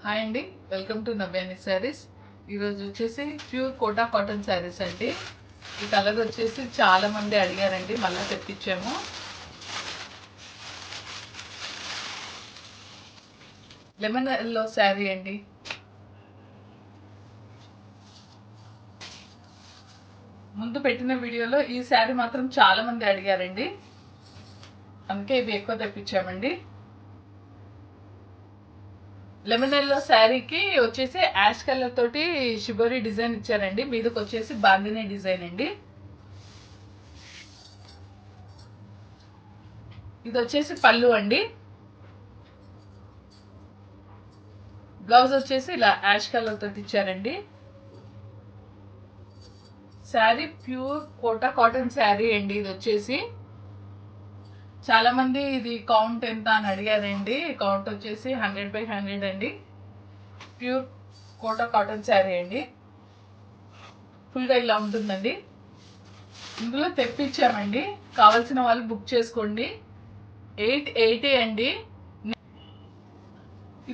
Hi అండి, welcome to నవ్యాని saris. ఈరోజు వచ్చేసి ప్యూర్ కోటా కాటన్ శారీస్ అండి. ఈ కలర్ వచ్చేసి చాలా మంది అడిగారండి, మళ్ళీ తెప్పించాము. లెమన్ ఎల్లో శారీ అండి. ముందు పెట్టిన వీడియోలో ఈ శారీ మాత్రం చాలా మంది అడిగారండి, అందుకే ఇవి ఎక్కువ తెప్పించామండి. లెమన్ ఎల్లో శారీకి వచ్చేసి యాష్ కలర్ తోటి షిబోరి డిజైన్ ఇచ్చారండి. మీదకి వచ్చేసి బాందినీ డిజైన్ అండి. ఇది వచ్చేసి పళ్ళు అండి. బ్లౌజ్ వచ్చేసి ఇలా యాష్ కలర్ తోటి ఇచ్చారండి. శారీ ప్యూర్ కోటా కాటన్ శారీ అండి. ఇది వచ్చేసి చాలా మంది ఇది కౌంట్ ఎంత అని అడిగారండి. కౌంట్ వచ్చేసి 100/100 అండి. ప్యూర్ కోటా కాటన్ శారీ అండి. ఫుల్గా ఇలా ఉంటుందండి. ఇందులో తెప్పించామండి, కావాల్సిన వాళ్ళు బుక్ చేసుకోండి. 880 అండి.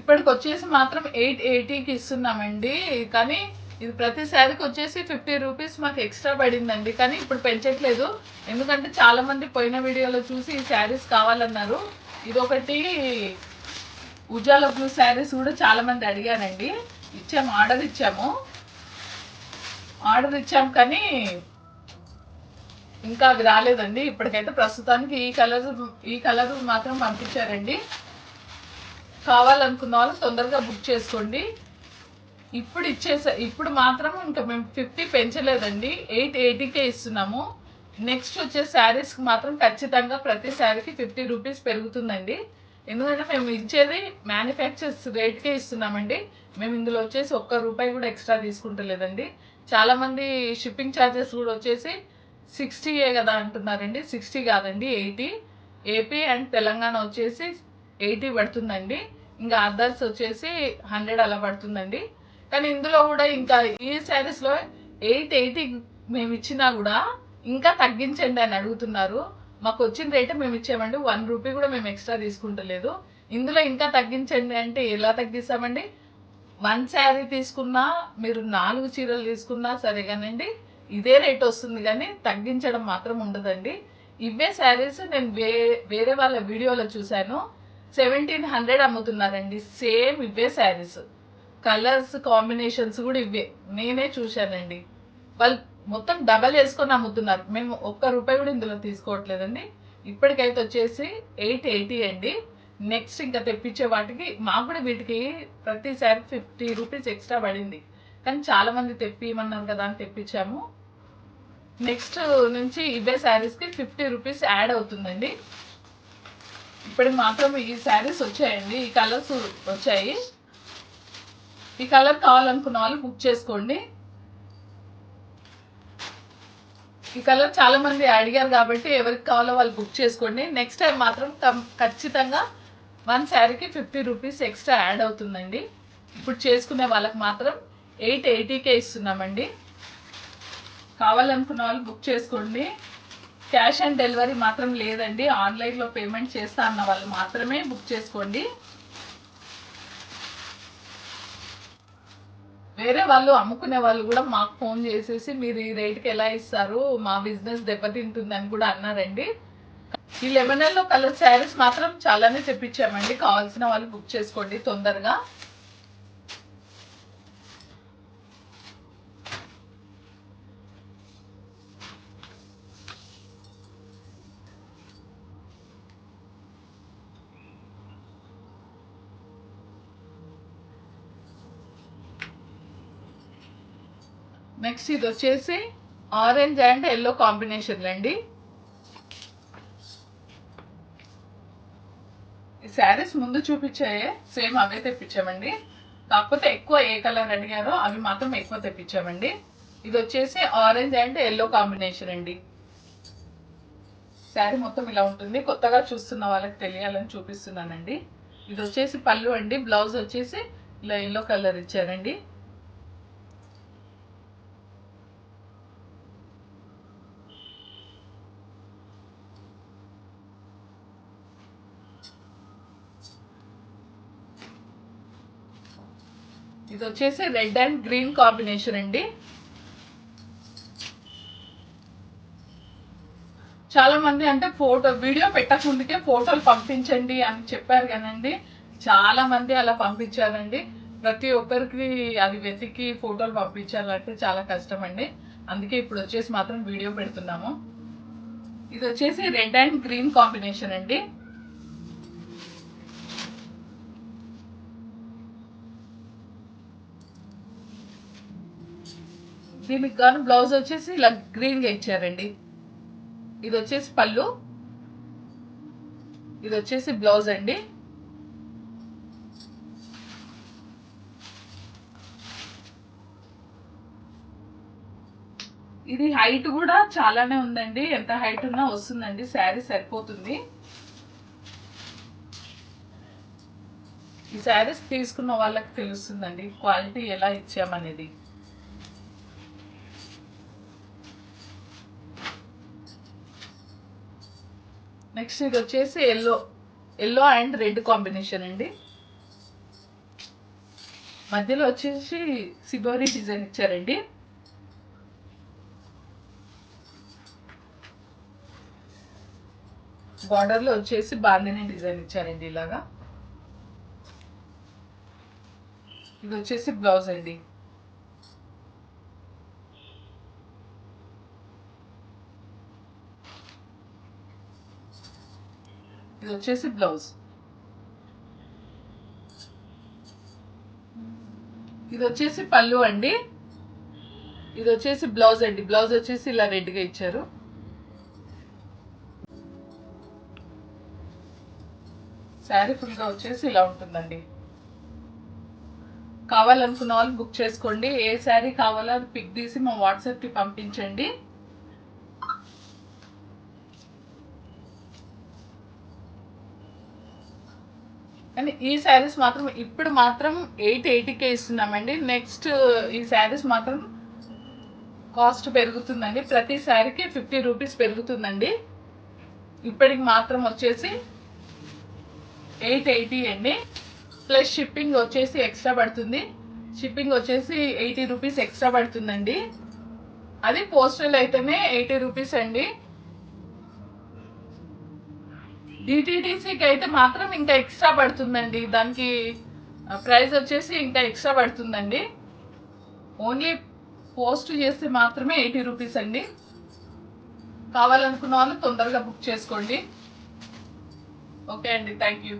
ఇప్పటికి వచ్చేసి మాత్రం 880కి ఇస్తున్నామండి. కానీ ఇది ప్రతి శారీకి వచ్చేసి 50 రూపీస్ మాకు ఎక్స్ట్రా పడిందండి. కానీ ఇప్పుడు పెంచట్లేదు, ఎందుకంటే చాలా మంది పోయిన వీడియోలో చూసి ఈ శారీస్ కావాలన్నారు. ఇదొకటి ఉజాల బ్లూ శారీస్ కూడా చాలా మంది అడిగారండి. ఆర్డర్ ఇచ్చాము కానీ ఇంకా అవి రాలేదండి. ఇప్పటికైతే ప్రస్తుతానికి ఈ కలర్ మాత్రం పంపించారండి. కావాలనుకున్న వాళ్ళు తొందరగా బుక్ చేసుకోండి. ఇప్పుడు మాత్రం ఇంకా మేము 50 పెంచలేదండి, 880కే ఇస్తున్నాము. నెక్స్ట్ వచ్చే శారీస్కి మాత్రం ఖచ్చితంగా ప్రతి శారీకి 50 రూపీస్ పెరుగుతుందండి. ఎందుకంటే మేము ఇచ్చేది మ్యానుఫ్యాక్చర్స్ రేట్కే ఇస్తున్నామండి. మేము ఇందులో వచ్చేసి ₹1 కూడా ఎక్స్ట్రా తీసుకుంటలేదండి. చాలామంది షిప్పింగ్ ఛార్జెస్ కూడా వచ్చేసి 60 కదా అంటున్నారండి. 60 కాదండి, 80. ఏపీ అండ్ తెలంగాణ వచ్చేసి 80 పడుతుందండి. ఇంకా అదర్స్ వచ్చేసి 100 అలా పడుతుందండి. కానీ ఇందులో కూడా ఇంకా ఈ శారీస్లో 880 మేము ఇచ్చినా కూడా ఇంకా తగ్గించండి అని అడుగుతున్నారు. మాకు వచ్చిన రేటే మేము ఇచ్చామండి, ₹1 కూడా మేము ఎక్స్ట్రా తీసుకుంటలేదు. ఇందులో ఇంకా తగ్గించండి అంటే ఎలా తగ్గిస్తామండి? 1 శారీ తీసుకున్నా, మీరు 4 చీరలు తీసుకున్నా సరే కానండి, ఇదే రేట్ వస్తుంది. కానీ తగ్గించడం మాత్రం ఉండదండి. ఇవే శారీస్ నేను వేరే వాళ్ళ వీడియోలో చూశాను, 1700 అమ్ముతున్నారండి. సేమ్ ఇవే శారీస్, కలర్స్ కాంబినేషన్స్ కూడా ఇవే నేనే చూశానండి. వాళ్ళు మొత్తం డబల్ వేసుకొని అమ్ముతున్నారు. మేము ₹1 కూడా ఇందులో తీసుకోవట్లేదండి. ఇప్పటికైతే వచ్చేసి 880 అండి. నెక్స్ట్ ఇంకా తెప్పించే వాటికి మాకు కూడా వీటికి ప్రతిసారి 50 రూపీస్ ఎక్స్ట్రా పడింది. కానీ చాలా మంది తెప్పిమన్నారు కదా అని తెప్పించాము. నెక్స్ట్ నుంచి ఇవే శారీస్కి 50 రూపీస్ యాడ్ అవుతుందండి. ఇప్పటికి మాత్రం ఈ శారీస్ వచ్చాయండి, ఈ కలర్స్ వచ్చాయి. ఈ కలర్ కావాలనుకున్న వాళ్ళు బుక్ చేసుకోండి. ఈ కలర్ చాలా మంది అడిగారు కాబట్టి ఎవరికి కావాలో వాళ్ళు బుక్ చేసుకోండి. నెక్స్ట్ టైం మాత్రం ఖచ్చితంగా 1 శారీకి 50 రూపీస్ ఎక్స్ట్రా యాడ్ అవుతుందండి. ఇప్పుడు చేసుకునే వాళ్ళకి మాత్రం 880కే ఇస్తున్నామండి. కావాలనుకున్న వాళ్ళు బుక్ చేసుకోండి. క్యాష్ ఆన్ డెలివరీ మాత్రం లేదండి. ఆన్లైన్లో పేమెంట్ చేస్తా అన్న వాళ్ళు మాత్రమే బుక్ చేసుకోండి. వేరే వాళ్ళు అమ్ముకునే వాళ్ళు కూడా మాకు ఫోన్ చేసేసి మీరు ఈ రేట్కి ఎలా ఇస్తారు, మా బిజినెస్ దెబ్బతింటుందని కూడా అన్నారండి. ఈ లెమన్ ఎల్లో కలర్ శారీస్ మాత్రం చాలానే తెప్పించామండి. కావాల్సిన వాళ్ళు బుక్ చేసుకోండి తొందరగా. నెక్స్ట్ ఇది వచ్చేసి ఆరెంజ్ అండ్ ఎల్లో కాంబినేషన్ అండి. ఈ శారీస్ ముందు చూపించాయే సేమ్ అవే తెప్పించామండి. కాకపోతే ఎక్కువ ఏ కలర్ అడిగారో అవి మాత్రం ఎక్కువ తెప్పించామండి. ఇది వచ్చేసి ఆరెంజ్ అండ్ ఎల్లో కాంబినేషన్ అండి. శారీ మొత్తం ఇలా ఉంటుంది. కొత్తగా చూస్తున్న వాళ్ళకి తెలియాలని చూపిస్తున్నానండి. ఇది వచ్చేసి పళ్ళు అండి. బ్లౌజ్ వచ్చేసి ఇలా ఎల్లో కలర్ ఇచ్చారండి. ఇది వచ్చేసి రెడ్ అండ్ గ్రీన్ కాంబినేషన్ అండి. చాలా మంది అంటే వీడియో పెట్టకముందుకే ఫోటోలు పంపించండి అని చెప్పారు కానండి, చాలా మంది అలా పంపించారండి. ప్రతి ఒక్కరికి అది వెతికి ఫోటోలు పంపించాలంటే చాలా కష్టం అండి. అందుకే ఇప్పుడు వచ్చేసి మాత్రం వీడియో పెడుతున్నాము. ఇది వచ్చేసి రెడ్ అండ్ గ్రీన్ కాంబినేషన్ అండి. దీనికి గాను బ్లౌజ్ వచ్చేసి ఇలా గ్రీన్ గా ఇచ్చారండి. ఇది వచ్చేసి పళ్ళు, ఇది వచ్చేసి బ్లౌజ్ అండి. ఇది హైట్ కూడా చాలానే ఉందండి, ఎంత హైట్ ఉన్నా వస్తుందండి, శారీ సరిపోతుంది. ఈ శారీస్ తీసుకున్న వాళ్ళకి తెలుస్తుందండి క్వాలిటీ ఎలా ఇచ్చామనేది. నెక్స్ట్ ఇది వచ్చేసి ఎల్లో అండ్ రెడ్ కాంబినేషన్ అండి. మధ్యలో వచ్చేసి సిబోరి డిజైన్ ఇచ్చారండి. బార్డర్ లో వచ్చేసి బాందిని డిజైన్ ఇచ్చారండి ఇలాగా. ఇది వచ్చేసి బ్లౌజ్ అండి. ఇది వచ్చేసి బ్లౌజ్. ఇది వచ్చేసి పళ్ళు అండి. ఇది వచ్చేసి బ్లౌజ్ అండి. బ్లౌజ్ వచ్చేసి ఇలా రెడ్ గా ఇచ్చారు. శారీ ఫుల్ గా వచ్చేసి ఇలా ఉంటుందండి. కావాలనుకున్న వాళ్ళు బుక్ చేసుకోండి. ఏ శారీ కావాలో అది పిక్ తీసి మా వాట్సాప్ కి పంపించండి. కానీ ఈ శారీస్ మాత్రం ఇప్పుడు మాత్రం 880కే ఇస్తున్నామండి. నెక్స్ట్ ఈ శారీస్ మాత్రం కాస్ట్ పెరుగుతుందండి. ప్రతి శారీకి 50 రూపీస్ పెరుగుతుందండి. ఇప్పటికి మాత్రం వచ్చేసి 880 అండి. ప్లస్ షిప్పింగ్ వచ్చేసి ఎక్స్ట్రా పడుతుంది. షిప్పింగ్ వచ్చేసి 80 రూపీస్ ఎక్స్ట్రా పడుతుందండి. అది పోస్టల్ అయితేనే 80 రూపీస్ అండి. డిటిడిసికి అయితే మాత్రం ఇంకా ఎక్స్ట్రా పడుతుందండి. దానికి ప్రైస్ వచ్చేసి ఇంకా ఎక్స్ట్రా పడుతుందండి. ఓన్లీ పోస్ట్ చేస్తే మాత్రమే 80 రూపీస్ అండి. కావాలనుకున్న వాళ్ళు తొందరగా బుక్ చేసుకోండి. ఓకే అండి, థ్యాంక్ యూ.